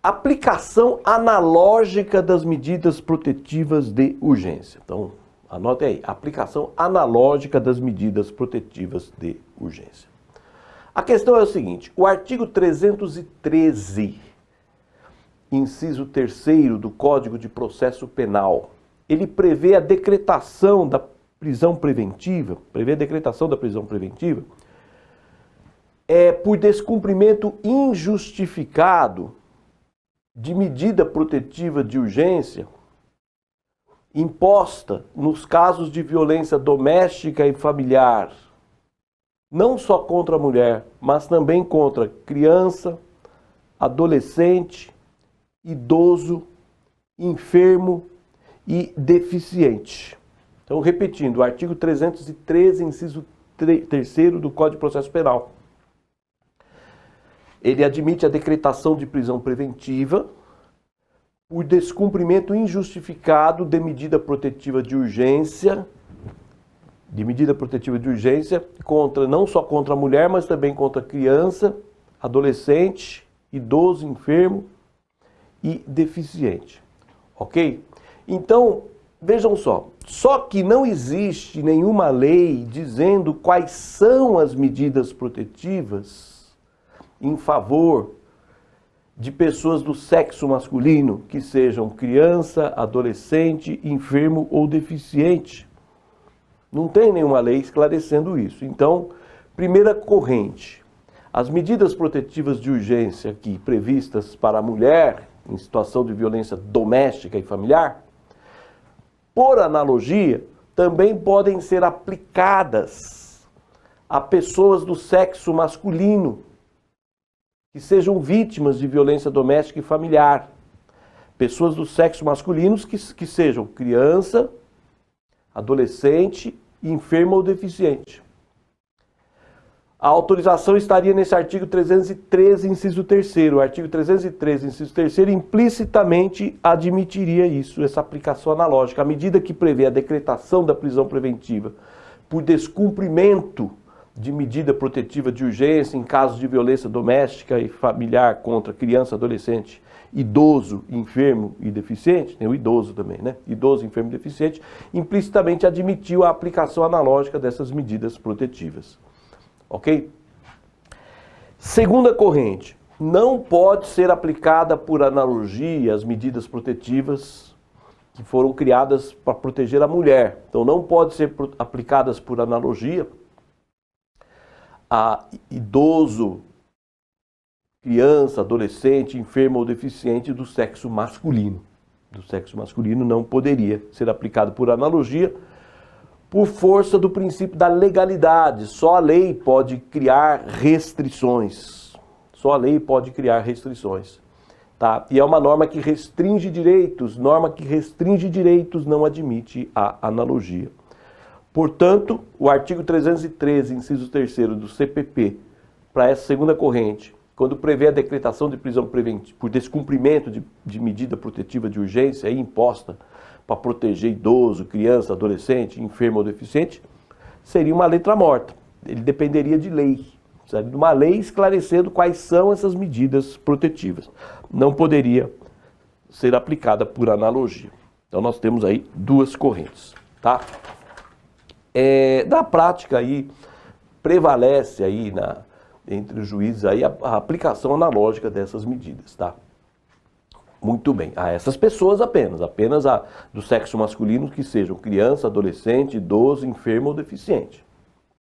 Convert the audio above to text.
Aplicação analógica das medidas protetivas de urgência. Então, anote aí, aplicação analógica das medidas protetivas de urgência. A questão é o seguinte, o artigo 313, inciso 3º do Código de Processo Penal, ele prevê a decretação da prisão preventiva, por descumprimento injustificado de medida protetiva de urgência imposta nos casos de violência doméstica e familiar, não só contra a mulher, mas também contra criança, adolescente, idoso, enfermo e deficiente. Então, repetindo, o artigo 313, inciso 3º do Código de Processo Penal. Ele admite a decretação de prisão preventiva por descumprimento injustificado de medida protetiva de urgência, contra, não só contra a mulher, mas também contra criança, adolescente, idoso, enfermo e deficiente. Ok? Então, vejam só que não existe nenhuma lei dizendo quais são as medidas protetivas em favor de pessoas do sexo masculino, que sejam criança, adolescente, enfermo ou deficiente. Não tem nenhuma lei esclarecendo isso. Então, primeira corrente, as medidas protetivas de urgência aqui previstas para a mulher em situação de violência doméstica e familiar, por analogia, também podem ser aplicadas a pessoas do sexo masculino que sejam vítimas de violência doméstica e familiar. Pessoas do sexo masculino que sejam criança, adolescente, enfermo ou deficiente. A autorização estaria nesse artigo 313, inciso 3º. O artigo 313, inciso 3º, implicitamente admitiria isso, essa aplicação analógica. À medida que prevê a decretação da prisão preventiva por descumprimento de medida protetiva de urgência em casos de violência doméstica e familiar contra criança, adolescente, idoso, enfermo e deficiente, tem o idoso também, né? Idoso, enfermo e deficiente, implicitamente admitiu a aplicação analógica dessas medidas protetivas. Ok? Segunda corrente, não pode ser aplicada por analogia as medidas protetivas que foram criadas para proteger a mulher. Então não pode ser aplicadas por analogia a idoso, criança, adolescente, enfermo ou deficiente do sexo masculino. Do sexo masculino não poderia ser aplicado por analogia, por força do princípio da legalidade. Só a lei pode criar restrições. Só a lei pode criar restrições. Tá? E é uma norma que restringe direitos. Norma que restringe direitos não admite a analogia. Portanto, o artigo 313, inciso 3º do CPP, para essa segunda corrente, quando prevê a decretação de prisão preventiva por descumprimento de medida protetiva de urgência imposta para proteger idoso, criança, adolescente, enfermo ou deficiente, seria uma letra morta. Ele dependeria de lei, sabe? De uma lei esclarecendo quais são essas medidas protetivas. Não poderia ser aplicada por analogia. Então nós temos aí duas correntes, tá? Na prática aí, prevalece aí entre os juízes aí a aplicação analógica dessas medidas, tá? Muito bem, a essas pessoas apenas do sexo masculino que sejam criança, adolescente, idoso, enfermo ou deficiente.